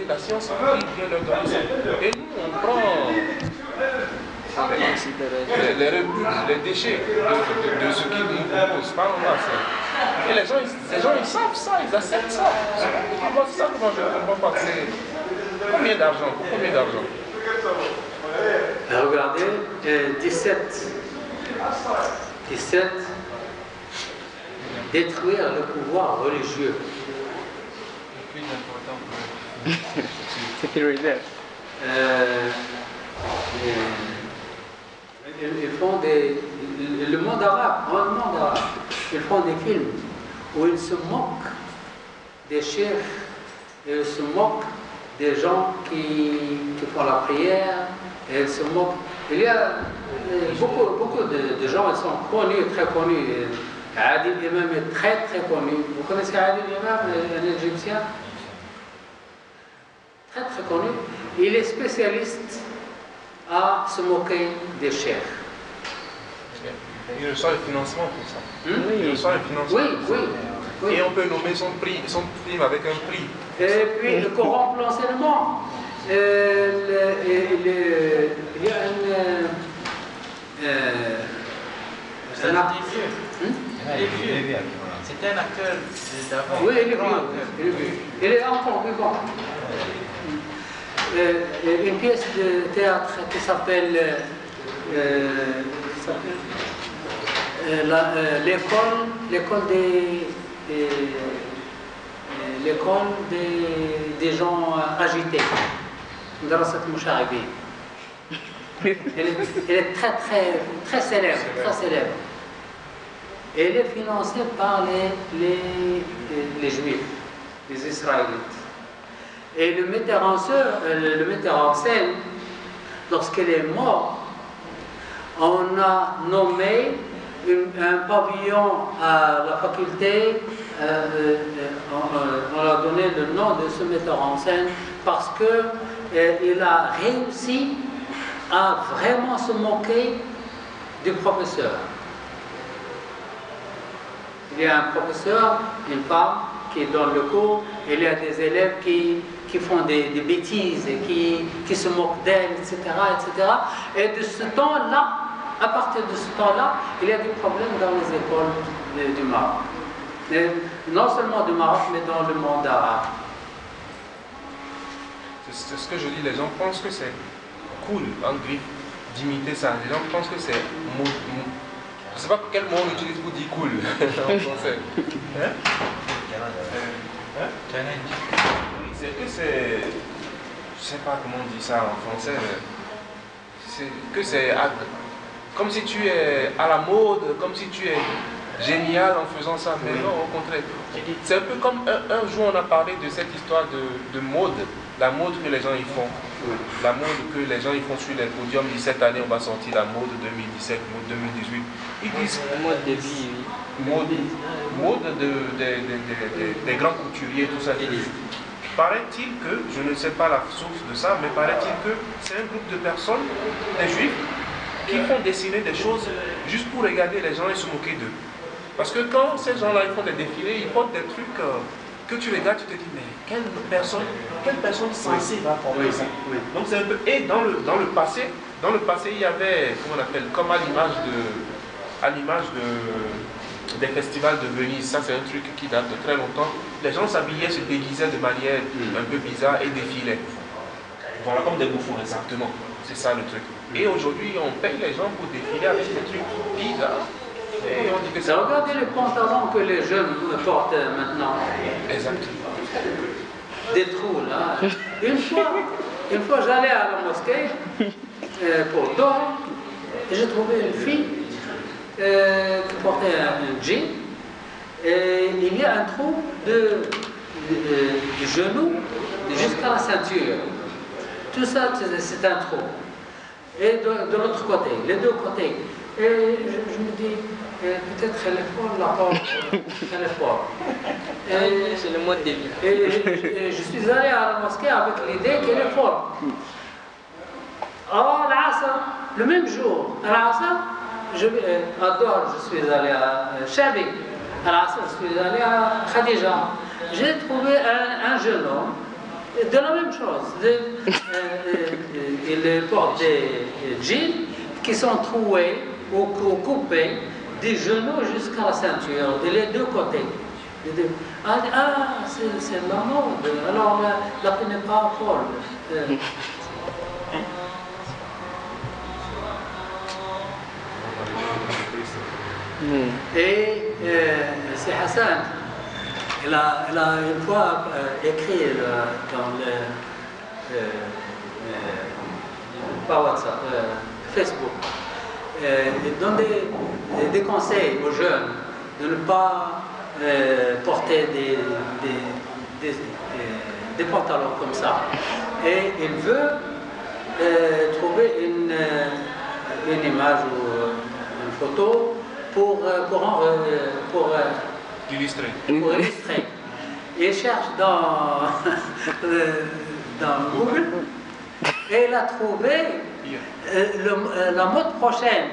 la science empirique vient leur donner ça. Et nous, on prend les rebuts, les déchets de ce qu'ils nous proposent. Pas normal, ça. Et les gens, ils savent ça, ils acceptent ça. C'est ça que moi je ne comprends pas. C'est combien d'argent? Pour combien d'argent? Regardez, 17, détruire le pouvoir religieux. C'est prioritaire. Ils font le monde arabe, ils font des films où ils se moquent des chefs, ils se moquent des gens qui font la prière, et ils se moquent. Il y a beaucoup de gens, ils sont connus, très connus. Adil Imam est très connu. Vous connaissez Adil Imam, un Égyptien? Très connu. Il est spécialiste à se moquer des chefs. Il reçoit le financement pour ça. Oui. Il reçoit le financement. Oui. Et on peut nommer son film avec un prix. Et puis le corrompt l'enseignement. Il y a C'est un acteur. C'était un acteur d'avant. Oui, il est vieux. Il est encore vivant. Une pièce de théâtre qui s'appelle l'école des gens agités. Elle est très célèbre, Et elle est financée par les Juifs, les Israélites. Et le metteur en scène, lorsqu'il est mort, on a nommé un pavillon à la faculté, on a donné le nom de ce metteur en scène parce qu'il a réussi à vraiment se moquer du professeur. Il y a un professeur, une femme qui donne le cours, et il y a des élèves qui font des bêtises et qui se moquent d'elle, etc. Et de ce temps-là, à partir de ce temps-là, il y a des problèmes dans les écoles du Maroc. Et non seulement du Maroc, mais dans le monde arabe. C'est ce que je dis, les gens pensent que c'est cool, en griffe, d'imiter ça. Les gens pensent que c'est... Je ne sais pas quel mot on utilise pour dire cool en français. C'est que c'est... Je ne sais pas comment on dit ça en français. C'est que c'est... Comme si tu es à la mode, comme si tu es génial en faisant ça. Mais non, au contraire. C'est un peu comme un jour on a parlé de cette histoire de mode. La mode que les gens y font. La mode que les gens y font sur les podiums. Ils disent cette année on va sortir la mode 2017, mode 2018. Ils disent mode de vie, oui. Mode des grands couturiers, tout ça. Paraît-il que, je ne sais pas la source de ça, mais paraît-il que c'est un groupe de personnes, des juifs, qui font dessiner des choses juste pour regarder les gens et se moquer d'eux. Parce que quand ces gens-là ils font des défilés, ils portent des trucs que tu regardes, tu te dis, mais quelle personne sensée va porter ça? Donc c'est un peu... Et dans le passé, il y avait, comment on appelle, comme à l'image des festivals de Venise, ça c'est un truc qui date de très longtemps. Les gens s'habillaient, se déguisaient de manière un peu bizarre et défilaient. Voilà, comme des bouffons, exactement. C'est ça le truc. Et aujourd'hui, on paye les gens pour défiler avec des trucs bizarres. Et on dit que c'est... Regardez les pantalons que les jeunes portent maintenant. Exactement. Des trous, là. Une fois j'allais à la mosquée pour dormir, et j'ai trouvé une fille qui portait un jean, et il y a un trou du genou jusqu'à la ceinture. Tout ça, c'est un trou. Et de l'autre côté, les deux côtés. Et je me dis, peut-être qu'elle est folle, la pauvre. Elle est folle. C'est le mode de vie. Et je suis allé à la mosquée avec l'idée qu'elle est folle. À l'Asr, le même jour, à l'Asr, à Dor, je suis allé à Chabi. À l'Asr, je suis allé à Khadija. J'ai trouvé un jeune homme De la même chose. Ils portent des jeans qui sont troués ou coupés des genoux jusqu'à la ceinture, de les deux côtés. Ah, c'est la mode, alors la prenez pas folle. Et c'est Hassan, il a une fois écrit dans pas WhatsApp, Facebook, il donne des conseils aux jeunes de ne pas porter des pantalons comme ça. Et il veut trouver une image ou une photo pour illustrer. Il cherche dans Google et il a trouvé la mode prochaine.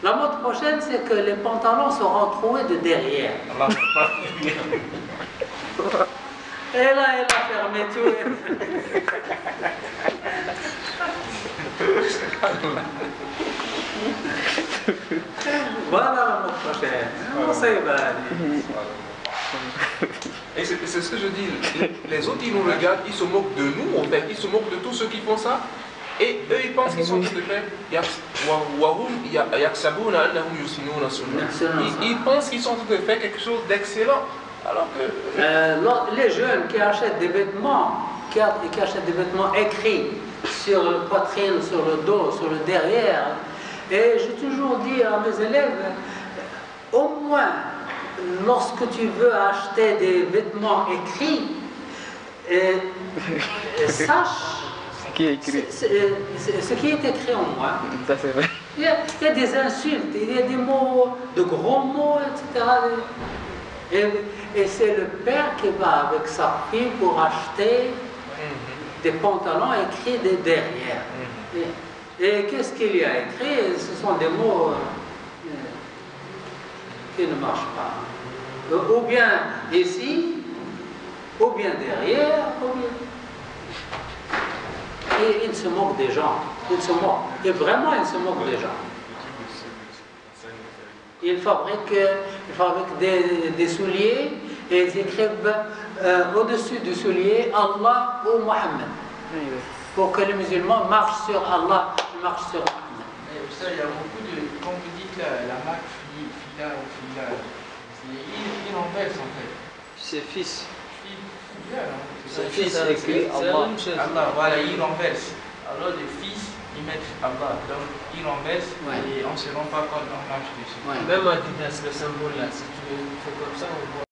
La mode prochaine, c'est que les pantalons seront troués de derrière. Et là, il a fermé tout. Voilà la mode prochaine. On sait pas. Et c'est ce que je dis. Les autres, ils nous regardent, ils se moquent de nous, en fait. Ils se moquent de tous ceux qui font ça. Et eux, ils pensent qu'ils sont en train de faire. Ils pensent qu'ils sont en train de faire quelque chose d'excellent. Alors que. Les jeunes qui achètent des vêtements, qui achètent des vêtements écrits sur la poitrine, sur le dos, sur le derrière, et j'ai toujours dit à mes élèves, au moins, lorsque tu veux acheter des vêtements écrits, sache Ce qui est écrit. Ce qui est écrit en moi. Ça, c'est vrai. Il y a des insultes, il y a des mots, de gros mots, etc. Et c'est le père qui va avec sa fille pour acheter des pantalons écrits de derrière. Et qu'est-ce qu'il y a écrit? Ce sont des mots qui ne marchent pas. Ou bien ici, ou bien derrière, ou bien... Et il se moque des gens. Il se moque. Et vraiment, il se moque des gens. Ils fabriquent des souliers et ils écrivent au-dessus du soulier Allah ou Mohammed. Pour que les musulmans marchent sur Allah, marchent sur Mohammed. Il y a beaucoup de, comme vous dites là, la marque Fila ou Fila, il renverse en fait. C'est fils. Fila, non? C'est fils écrit Allah. Allah, voilà, il renverse. Alors les fils, ils mettent Allah. Donc ils renversent et on ne se rend pas compte, on marche dessus. Même à Adidas, le symbole là, si tu fais comme ça, on voit.